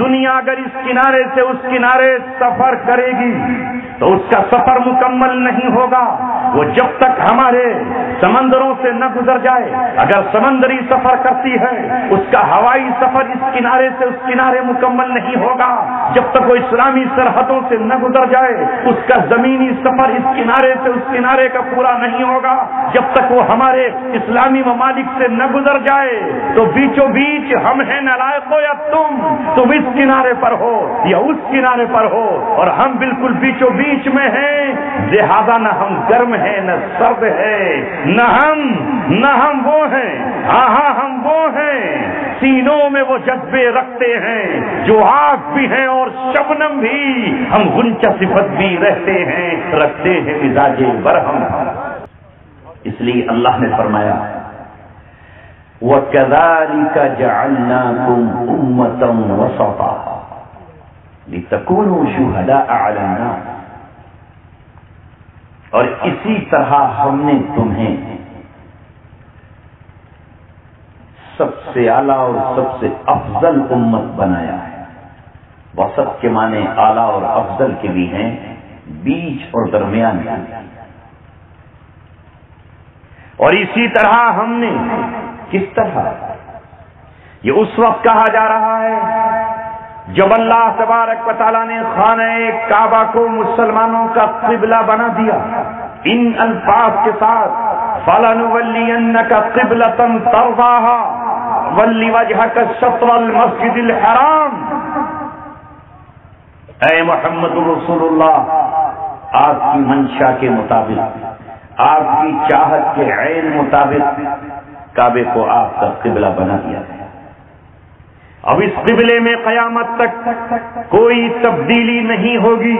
دنیا اگر اس کنارے سے اس کنارے سفر کرے گی تو اس کا سفر مکمل نہیں ہوگا، وہ جب تک ہمارے سمندروں سے نہ گزر جائے۔ اگر سمندری سفر کرتی ہے اس کا ہوائی سفر اس کنارے سے اس کنارے مکمل نہیں ہوگا، جب تک وہ اسلامی سرحدوں سے نہ گزر جائے اس کا زمینی سفر اس کنارے سے اس کنارے کا پورا نہیں ہوگا، جب تک وہ ہمارے اسلامی ممالک سے نہ گزر جائے۔ تو بیچوں بیچ ہم ہیں نالائقو، یا تم اس کنارے پر ہو یا اس کنارے پر ہو، اور ہم بالکل بیچوں بیچ میں ہیں، لہذا نہ ہم گرم ہیں نہ سرد ہے، نہ ہم وہ ہیں، ہاں ہم وہ ہیں سینوں میں وہ جذبے رکھتے ہیں جو آگ بھی ہیں اور شبنم بھی، ہم غنچہ صفت بھی رہتے ہیں، رکھتے ہیں مزاج برہم۔ اس لیے اللہ نے فرمایا وَكَذَلِكَ جَعَلْنَاكُمْ أُمَّةً وَسَطًا لِتَكُونُوا شُهَدَاءَ عَلَى النَّاسِ، اور اسی طرح ہم نے تمہیں سب سے اعلیٰ اور سب سے افضل امت بنایا ہے۔ وسط کے معنی اعلیٰ اور افضل کے بھی ہیں، بیچ اور درمیان کے۔ اور اسی طرح ہم نے، کس طرح؟ یہ اس وقت کہا جا رہا ہے جب اللہ تبارک و تعالیٰ نے خانہ کعبہ کو مسلمانوں کا قبلہ بنا دیا، ان الفاظ کے ساتھ فَلَنُوَلِّيَنَّكَ قِبْلَةً تَرْضَاهَا وَلِّ وَجْهَكَ شَطْرَ الْمَسْجِدِ الْحَرَامِ۔ اے محمد رسول اللہ، آپ کی منشا کے مطابق، آپ کی چاہت کے عین مطابق کعبے کو آپ کا قبلہ بنا دیا ہے۔ اب اس قبلے میں قیامت تک کوئی تبدیلی نہیں ہوگی،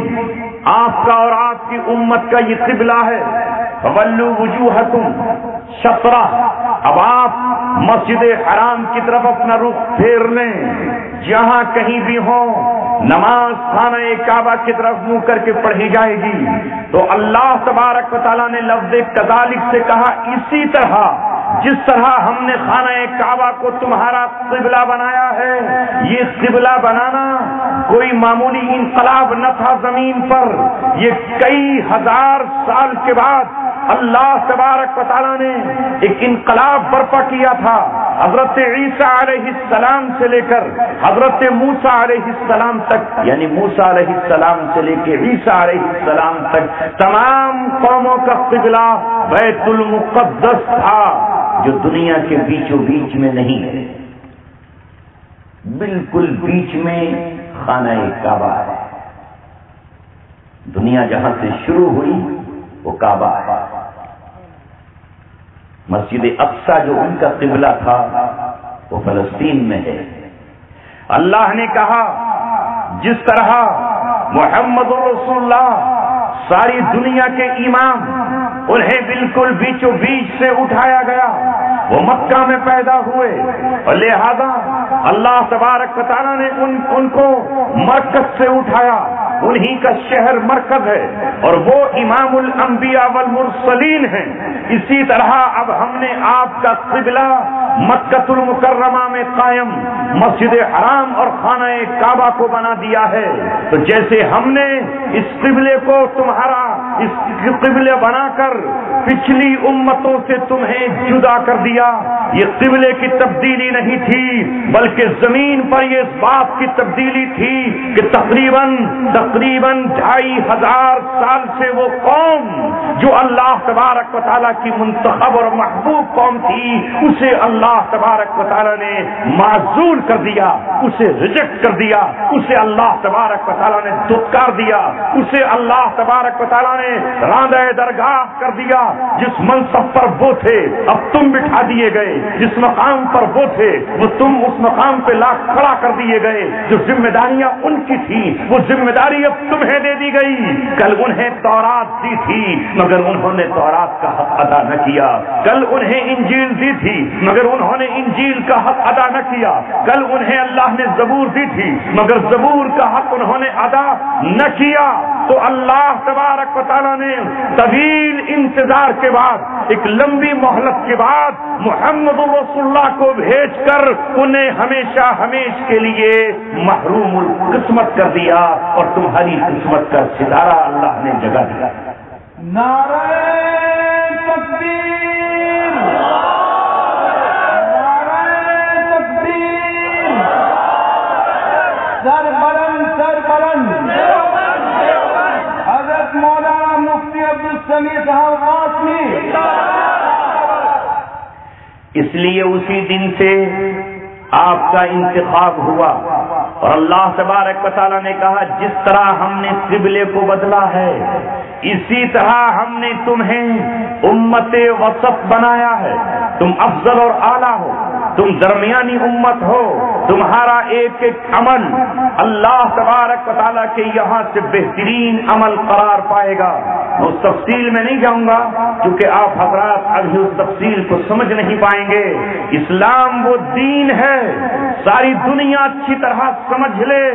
آپ کا اور آپ کی امت کا یہ قبلہ ہے۔ فَوَلُّوا وُجُوهَكُمْ شَطْرَهُ، اب آپ مسجد حرام کی طرف اپنا رخ پھیر لیں، جہاں کہیں بھی ہوں نماز خانہ کعبہ کی طرف منہ کر کے پڑھی جائے گی۔ تو اللہ تبارک و تعالیٰ نے لفظ کذالک سے کہا اسی طرح، جس طرح ہم نے خانہ کعبہ کو تمہارا قبلہ بنایا ہے۔ یہ قبلہ بنانا کوئی معمولی انقلاب نہ تھا زمین پر، یہ کئی ہزار سال کے بعد اللہ تبارک و تعالیٰ نے ایک انقلاب برپا کیا تھا۔ حضرت عیسیٰ علیہ السلام سے لے کر حضرت موسیٰ علیہ السلام تک، یعنی موسیٰ علیہ السلام سے لے کے عیسیٰ علیہ السلام تک تمام قوموں کا قبلہ بیت المقدس تھا، جو دنیا کے بیچوں بیچ میں نہیں ہے، بالکل بیچ میں خانہ کعبہ ہے۔ دنیا جہاں سے شروع ہوئی وہ کعبہ ہے۔ مسجد اقصی جو ان کا قبلہ تھا وہ فلسطین میں ہے۔ اللہ نے کہا جس طرح محمد رسول اللہ ساری دنیا کے امام، انہیں بالکل بیچوں بیچ سے اٹھایا گیا، وہ مکہ میں پیدا ہوئے، اور لہذا اللہ تبارک و تعالیٰ نے ان کو مرکز سے اٹھایا، انہی کا شہر مرکز ہے، اور وہ امام الانبیاء والمرسلین ہیں۔ اسی طرح اب ہم نے آپ کا قبلہ مکۃ المکرمہ میں قائم مسجد حرام اور خانہ کعبہ کو بنا دیا ہے۔ تو جیسے ہم نے اس قبلے کو تمہارا اس قبلے بنا کر پچھلی امتوں سے تمہیں جدا کر دیا، یہ قبلے کی تبدیلی نہیں تھی، بلکہ زمین پر یہ اس بات کی تبدیلی تھی کہ تقریباً 2500 سال سے وہ قوم جو اللہ تبارک و تعالیٰ کی منتخب اور محبوب قوم تھی، اسے اللہ تبارک و تعالیٰ نے معزول کر دیا، اسے ریجیکٹ کر دیا، اسے اللہ تبارک و تعالیٰ نے دھتکار دیا، اسے اللہ تبارک و تعالیٰ نے راندہ درگاہ کر دیا۔ جس منصب پر وہ تھے اب تم بٹھا دیے گئے، جس مقام پر وہ تھے وہ تم اس مقام پہ لا کھڑا کر دیے گئے۔ جو ذمہ داریاں ان کی تھی وہ ذمہ داری اب تمہیں دے دی گئی۔ کل انہیں تورات دی تھی مگر انہوں نے تورات کا حق ادا نہ کیا، کل انہیں انجیل دی تھی مگر انہوں نے انجیل کا حق ادا نہ کیا، کل انہیں اللہ نے زبور دی تھی مگر زبور کا حق انہوں نے ادا نہ کیا۔ تو اللہ تبارک و تعالیٰ نے طویل انتظار کے بعد، ایک لمبی مہلت کے بعد محمد محمد رسول اللہ کو بھیج کر انہیں ہمیشہ ہمیش کے لیے محروم القسمت کر دیا اور تمہاری قسمت کا ستارہ اللہ نے جگا دیا. نعرہ تکبیر، نعرہ تکبیر، سر بلند، سر بلند. حضرت مولانا مفتی عبدالسمیع صاحب قاسمی. اس لیے اسی دن سے آپ کا انتخاب ہوا اور اللہ تبارک و تعالیٰ نے کہا جس طرح ہم نے قبلے کو بدلا ہے اسی طرح ہم نے تمہیں امت وسط بنایا ہے. تم افضل اور اعلیٰ ہو، تم درمیانی امت ہو. تمہارا ایک ایک عمل اللہ تبارک و تعالیٰ کے یہاں سے بہترین عمل قرار پائے گا. اس تفصیل میں نہیں جاؤں گا کیونکہ آپ حضرات ابھی اس تفصیل کو سمجھ نہیں پائیں گے. اسلام وہ دین ہے، ساری دنیا اچھی طرح سمجھ لے.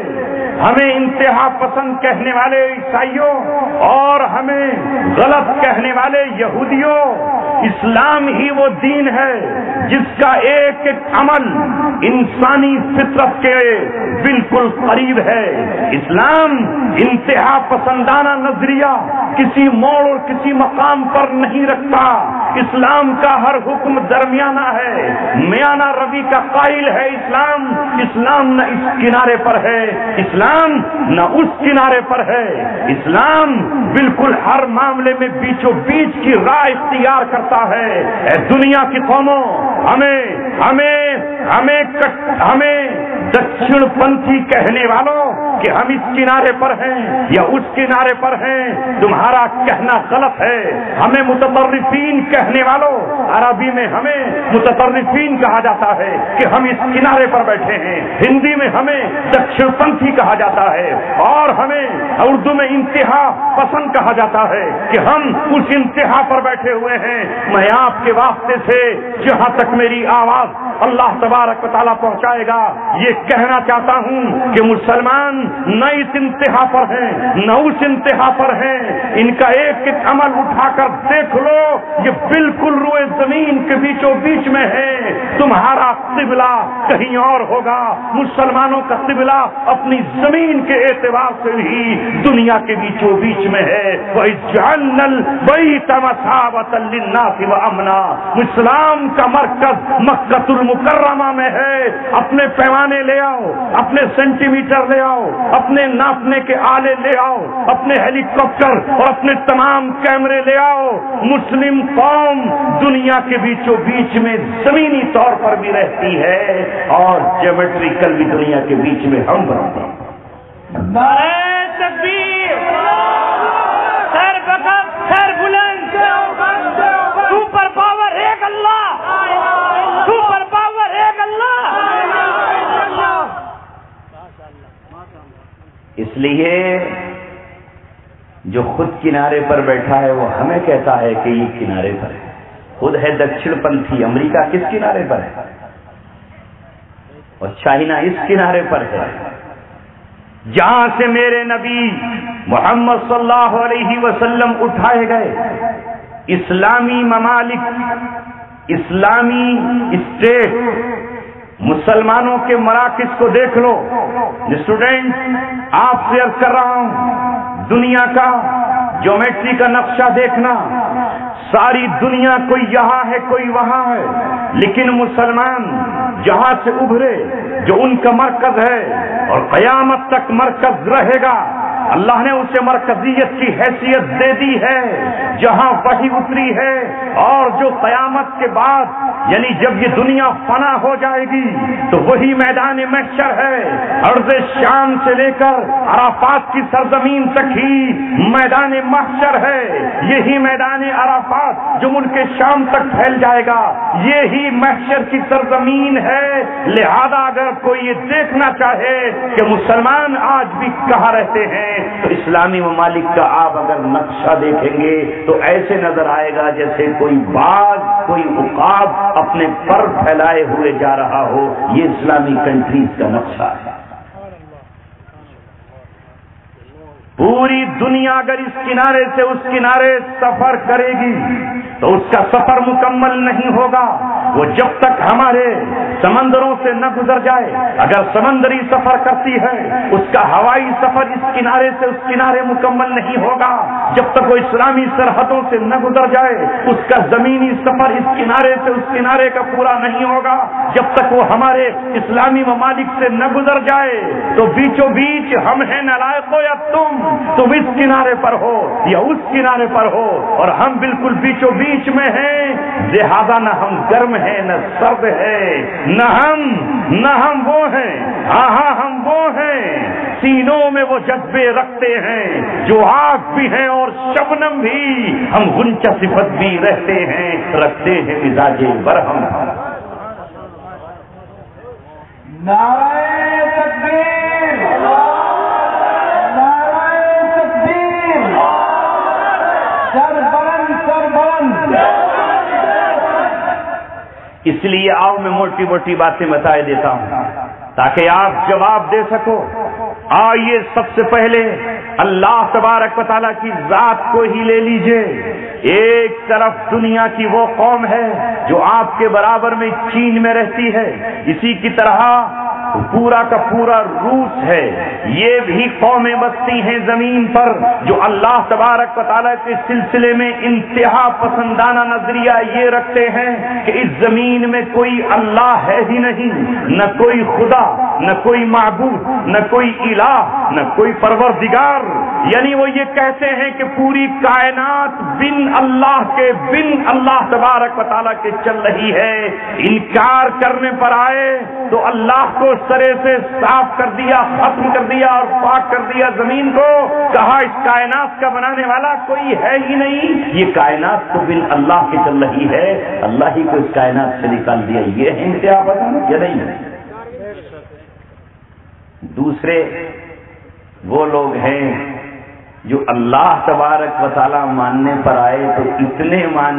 ہمیں انتہا پسند کہنے والے عیسائیوں اور ہمیں غلط کہنے والے یہودیوں، اسلام ہی وہ دین ہے جس کا ایک ایک عمل انسانی فطرت کے بالکل قریب ہے. اسلام انتہا پسندانہ نظریہ کسی موڑ اور کسی مقام پر نہیں رکھتا. اسلام کا ہر حکم درمیانہ ہے، میانہ روی کا قائل ہے. اسلام نہ اس کنارے پر ہے، اسلام نہ اس کنارے پر ہے. اسلام بالکل ہر معاملے میں بیچوں بیچ کی راہ اختیار کرتا ہے. اے دنیا کی قوموں، ہمیں دکشن پنتھی کہنے والوں کہ ہم اس کنارے پر ہیں یا اس کنارے پر ہیں، تمہارا کہنا غلط ہے. ہمیں متطرفین کہنے والوں، عربی میں ہمیں متطرفین کہا جاتا ہے کہ ہم اس کنارے پر بیٹھے ہیں. ہندی میں ہمیں دکشن پنتھی کہا جاتا ہے اور ہمیں اردو میں انتہا پسند کہا جاتا ہے کہ ہم اس انتہا پر بیٹھے ہوئے ہیں. میں آپ کے واسطے سے جہاں تک میری آواز اللہ تبارک و تعالیٰ پہنچائے گا یہ کہنا چاہتا ہوں کہ مسلمان نہ اس انتہا پر ہیں نہ اس انتہا پر ہیں. ان کا ایک ایک عمل اٹھا کر دیکھ لو، یہ بالکل روئے زمین کے بیچوں بیچ میں ہے. تمہارا قبلہ کہیں اور ہوگا. مسلمانوں کا قبلہ اپنی زمین کے اعتبار سے بھی دنیا کے بیچوں بیچ میں ہے. وَإِجْعَلْنَا الْبَيْتَ مَثَابَةً لِلنَّاسِ وَأَمْنًا. اسلام کا مرکز مکۃ المکرمہ میں ہے. اپنے پیمانے لے آؤ، اپنے سینٹی میٹر لے آؤ، اپنے ناپنے کے آلے لے آؤ، اپنے ہیلی کاپٹر اور اپنے تمام کیمرے لے آؤ. مسلم قوم دنیا کے بیچوں بیچ میں زمینی طور پر بھی رہتی ہے اور جیومیٹریکل بھی دنیا کے بیچ میں ہم بنتے ہیں. نعرہ تکبیر، سر بلند، سر بلند. سپر پاور ایک اللہ، سپر پاور ایک اللہ. اس لیے جو خود کنارے پر بیٹھا ہے وہ ہمیں کہتا ہے کہ یہ کنارے پر ہے. خود ہے دکشن پنتھی. امریکہ کس کنارے پر ہے اور چائنا اس کنارے پر ہے جہاں سے میرے نبی محمد صلی اللہ علیہ وسلم اٹھائے گئے. اسلامی ممالک، اسلامی اسٹیٹ، مسلمانوں کے مراکز کو دیکھ لو. اسٹوڈنٹ آپ سے عرض کر رہا ہوں، دنیا کا جیومیٹری کا نقشہ دیکھنا. ساری دنیا کوئی یہاں ہے کوئی وہاں ہے، لیکن مسلمان جہاں سے ابھرے جو ان کا مرکز ہے اور قیامت تک مرکز رہے گا. اللہ نے اسے مرکزیت کی حیثیت دے دی ہے جہاں وحی اتری ہے. اور جو قیامت کے بعد یعنی جب یہ دنیا فنا ہو جائے گی تو وہی میدان محشر ہے. ارض شام سے لے کر عرفات کی سرزمین تک ہی میدان محشر ہے. یہی میدان عرفات جو ملک شام تک پھیل جائے گا یہی محشر کی سرزمین ہے. لہذا اگر کوئی یہ دیکھنا چاہے کہ مسلمان آج بھی کہاں رہتے ہیں تو اسلامی ممالک کا آپ اگر نقشہ دیکھیں گے تو ایسے نظر آئے گا جیسے کوئی باغ، کوئی عقاب اپنے پر پھیلائے ہوئے جا رہا ہو. یہ اسلامی کنٹریز کا نقشہ ہے. پوری دنیا اگر اس کنارے سے اس کنارے سفر کرے گی تو اس کا سفر مکمل نہیں ہوگا. وہ جب تک ہمارے سمندروں سے نہ گزر جائے. اگر سمندری سفر کرتی ہے اس کا ہوائی سفر اس کنارے سے اس کنارے مکمل نہیں ہوگا. جب تک وہ اسلامی سرحدوں سے نہ گزر جائے اس کا زمینی سفر اس کنارے سے اس کنارے کا پورا نہیں ہوگا. جب تک وہ ہمارے اسلامی ممالک سے نہ گزر جائے تو بیچوں بیچ ہم ہیں نالائقو یا تم اس کنارے پر ہو یا اس کنارے پر ہو اور ہم بالکل بیچوں بیچ میں ہیں. لہذا نہ ہم گرم ہیں نہ سرد ہے نہ ہم وہ ہیں. ہاں ہم وہ ہیں سینوں میں وہ جذبے رکھتے ہیں جو آگ بھی ہیں اور شبنم بھی. ہم غنچہ صفت بھی رہتے ہیں رکھتے ہیں مزاج برہم. نعرہ تکبیر نعرہ تکبیر سر بلند. اس لیے آؤ میں موٹی موٹی باتیں بتائے دیتا ہوں تاکہ آپ جواب دے سکو. آئیے سب سے پہلے اللہ تبارک و تعالیٰ کی ذات کو ہی لے لیجئے. ایک طرف دنیا کی وہ قوم ہے جو آپ کے برابر میں چین میں رہتی ہے, اسی کی طرح پورا کا پورا روس ہے. یہ بھی قومیں بستی ہیں زمین پر جو اللہ تبارک و تعالیٰ کے سلسلے میں انتہا پسندانہ نظریہ یہ رکھتے ہیں کہ اس زمین میں کوئی اللہ ہے ہی نہیں, نہ کوئی خدا, نہ کوئی معبود, نہ کوئی الہ, نہ کوئی پروردگار. یعنی وہ یہ کہتے ہیں کہ پوری کائنات بن اللہ کے بن اللہ تبارک و تعالیٰ کے چل رہی ہے. انکار کرنے پر آئے تو اللہ کو سرے سے صاف کر دیا, ختم کر دیا اور پاک کر دیا زمین کو. کہا اس کائنات کا بنانے والا کوئی ہے ہی نہیں, یہ کائنات تو بن اللہ کے چل رہی ہے, اللہ ہی کو اس کائنات سے نکال دیا. یہ ہے انتہا پسند یا نہیں؟ دوسرے وہ لوگ ہیں جو اللہ تبارک و تعالیٰ ماننے پر آئے تو اتنے مان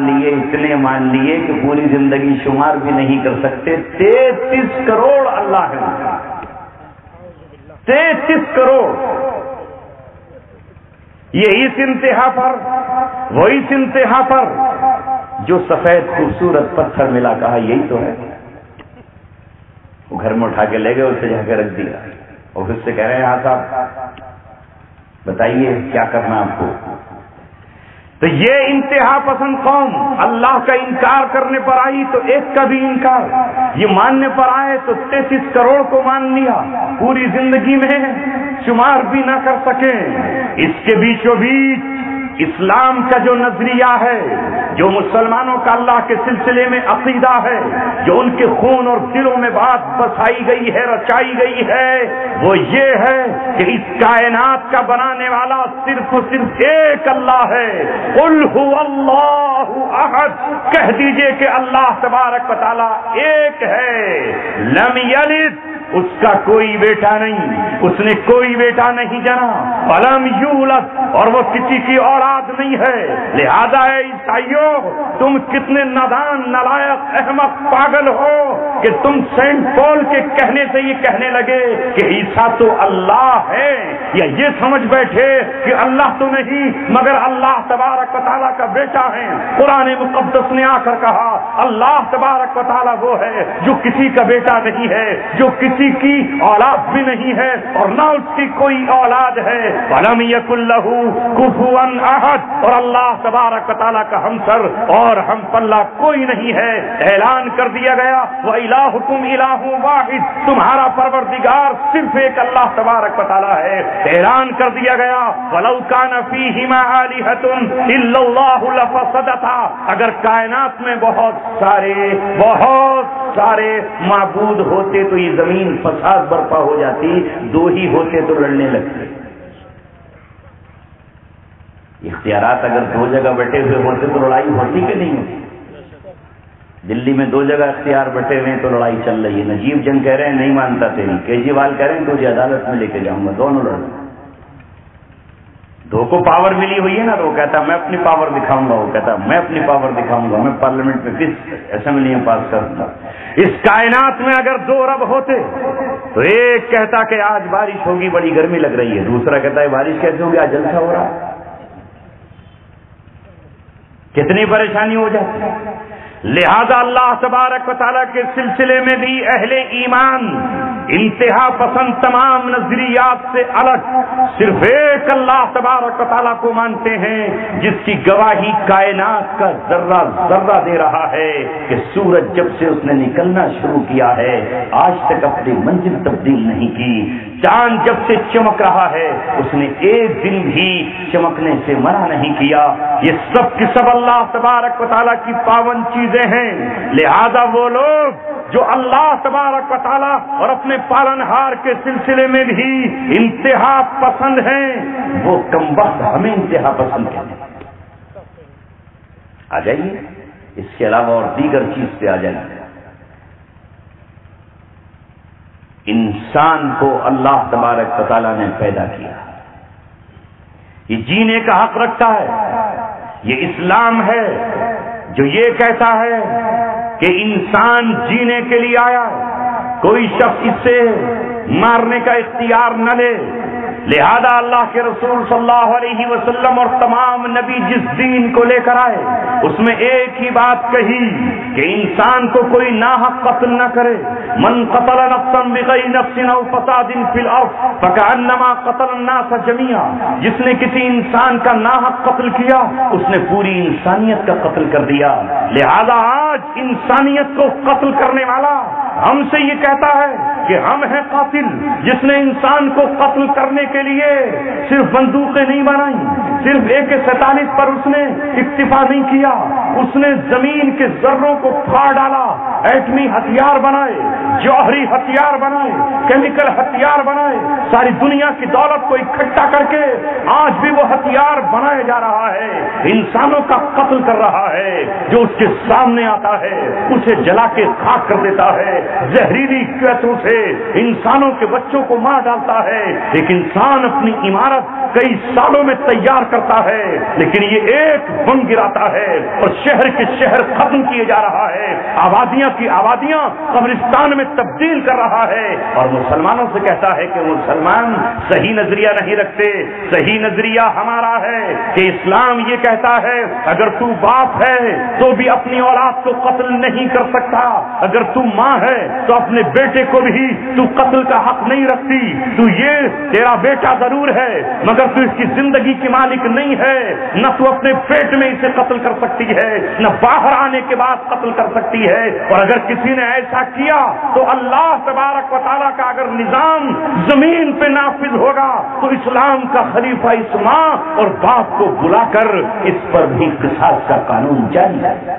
لیے کہ پوری زندگی شمار بھی نہیں کر سکتے. 33 کروڑ اللہ ہے, 33 کروڑ. یہ اس انتہا پر وہ اس انتہا پر جو سفید خوبصورت پتھر ملا, کہا یہی تو ہے. وہ گھر میں اٹھا کے لے گئے, اسے جا کے رکھ دیا اور پھر سے کہہ رہے ہیں ہاں صاحب بتائیے کیا کرنا آپ کو. تو یہ انتہا پسند قوم اللہ کا انکار کرنے پر آئی تو ایک کا بھی انکار, یہ ماننے پر آئے تو 33 کروڑ کو مان لیا, پوری زندگی میں شمار بھی نہ کر سکیں. اس کے بیچوں بیچ اسلام کا جو نظریہ ہے, جو مسلمانوں کا اللہ کے سلسلے میں عقیدہ ہے, جو ان کے خون اور دلوں میں بات بسائی گئی ہے, رچائی گئی ہے, وہ یہ ہے کہ اس کائنات کا بنانے والا صرف اور صرف ایک اللہ ہے. قل هو اللہ احد, کہہ دیجئے کہ اللہ تبارک و تعالی ایک ہے. لم یلد, اس کا کوئی بیٹا نہیں, اس نے کوئی بیٹا نہیں جنا. ولم یولد, اور وہ کسی کی اولاد نہیں ہے. لہذا ہے عیسائیوں تم کتنے نادان, نالائق, احمق, پاگل ہو کہ تم سینٹ پال کے کہنے سے یہ کہنے لگے کہ عیسیٰ تو اللہ ہے, یا یہ سمجھ بیٹھے کہ اللہ تو نہیں مگر اللہ تبارک و تعالیٰ کا بیٹا ہے. قرآن مقدس نے آ کر کہا اللہ تبارک و تعالیٰ وہ ہے جو کسی کا بیٹا نہیں ہے, جو کسی کی اولاد بھی نہیں ہے اور نہ اس کی کوئی اولاد ہے. وَلَمْ يَكُنْ لَهُ كُفُوًا أَحَدٌ, اور اللہ تبارک و تعالیٰ کا ہمسر اور ہم پلہ کوئی نہیں ہے. اعلان کر دیا گیا وَإِلَٰهُكُمْ إِلَٰهٌ وَاحِدٌ, تمہارا پروردگار صرف ایک اللہ تبارک و تعالیٰ ہے. اعلان کر دیا گیا وَلَوْ كَانَ فِيهِمَا آلِهَةٌ إِلَّا اللَّهُ لَفَسَدَتَا, اگر کائنات میں بہت سارے معبود ہوتے تو یہ زمین فساد برپا ہو جاتی, 2 ہی ہوتے تو لڑنے لگتے. اختیارات اگر 2 جگہ بٹے ہوئے ہوتے تو لڑائی ہوتی کہ نہیں ہوتی؟ دلی میں 2 جگہ اختیار بٹے ہوئے تو لڑائی چل رہی ہے. نجیب جنگ کہہ رہے ہیں نہیں مانتا تیری, کیجریوال کہہ رہے ہیں تجھے عدالت میں لے کے جاؤں گا, دونوں لڑ رہے ہیں. 2 کو پاور ملی ہوئی ہے نا, تو وہ کہتا میں اپنی پاور دکھاؤں گا, وہ کہتا میں اپنی پاور دکھاؤں گا, میں پارلیمنٹ میں کس اسمبلیاں پاس کروں گا. اس کائنات میں اگر 2 رب ہوتے تو ایک کہتا کہ آج بارش ہوگی, بڑی گرمی لگ رہی ہے, دوسرا کہتا ہے بارش کیسے ہوگی, آج جلسہ ہو رہا ہے. کتنی پریشانی ہو جاتی ہے. لہذا اللہ تبارک و تعالیٰ کے سلسلے میں بھی اہل ایمان انتہا پسند تمام نظریات سے الگ صرف ایک اللہ تبارک و تعالیٰ کو مانتے ہیں، جس کی گواہی کائنات کا ذرہ ذرہ دے رہا ہے کہ سورج جب سے اس نے نکلنا شروع کیا ہے آج تک اپنی منزل تبدیل نہیں کی، چاند جب سے چمک رہا ہے اس نے ایک دن بھی چمکنے سے منع نہیں کیا، یہ سب کی سب اللہ تبارک و تعالیٰ کی پاون چیزیں ہیں۔ لہذا وہ لوگ جو اللہ تبارک و تعالیٰ اور اپنے پالنہار کے سلسلے میں بھی انتہا پسند ہیں، وہ کمبخت ہمیں انتہا پسند کہتے ہیں۔ آ جائیے اس کے علاوہ اور دیگر چیز پہ آ جائیے۔ انسان کو اللہ تبارک و تعالیٰ نے پیدا کیا، یہ جینے کا حق رکھتا ہے، یہ اسلام ہے جو یہ کہتا ہے کہ انسان جینے کے لیے آیا، کوئی شخص اس سے مارنے کا اختیار نہ لے۔ لہذا اللہ کے رسول صلی اللہ علیہ وسلم اور تمام نبی جس دین کو لے کر آئے اس میں ایک ہی بات کہی کہ انسان کو کوئی ناحق قتل نہ کرے، من قتل نفسا بغیر نفس او فساد فی الارض فکأنما قتل الناس جميعا، جس نے کسی انسان کا ناحق قتل کیا اس نے پوری انسانیت کا قتل کر دیا۔ لہذا آج انسانیت کو قتل کرنے والا ہم سے یہ کہتا ہے کہ ہم ہیں قاتل، جس نے انسان کو قتل کرنے کے لیے صرف بندوقیں نہیں بنائی، صرف AK-47 پر اس نے اکتفا نہیں کیا، اس نے زمین کے ذروں کو پھاڑ ڈالا، ایٹمی ہتھیار بنائے، جوہری ہتھیار بنائے، کیمیکل ہتھیار بنائے، ساری دنیا کی دولت کو اکٹھا کر کے آج بھی وہ ہتھیار بنایا جا رہا ہے، انسانوں کا قتل کر رہا ہے، جو اس کے سامنے آتا ہے اسے جلا کے خاک کر دیتا ہے، زہریلی قیدوں سے انسانوں کے بچوں کو مار ڈالتا ہے۔ ایک انسان اپنی عمارت کئی سالوں میں تیار کرتا ہے لیکن یہ ایک بم گراتا ہے اور شہر کے شہر ختم کیے جا رہا ہے، آبادیاں کی آبادیاں قبرستان میں تبدیل کر رہا ہے، اور مسلمانوں سے کہتا ہے کہ مسلمان صحیح نظریہ نہیں رکھتے۔ صحیح نظریہ ہمارا ہے کہ اسلام یہ کہتا ہے اگر تو باپ ہے تو بھی اپنی اولاد کو قتل نہیں کر سکتا، اگر تو ماں ہے تو اپنے بیٹے کو بھی تو قتل کا حق نہیں رکھتی، تو یہ تیرا بیٹا ضرور ہے مگر تو اس کی زندگی کی مالک نہیں ہے، نہ تو اپنے پیٹ میں اسے قتل کر سکتی ہے نہ باہر آنے کے بعد قتل کر سکتی ہے، اور اگر کسی نے ایسا کیا تو اللہ تبارک و تعالیٰ کا اگر نظام زمین پہ نافذ ہوگا تو اسلام کا خلیفہ اس ماں اور باپ کو بلا کر اس پر بھی قصاص کا قانون جاری ہے۔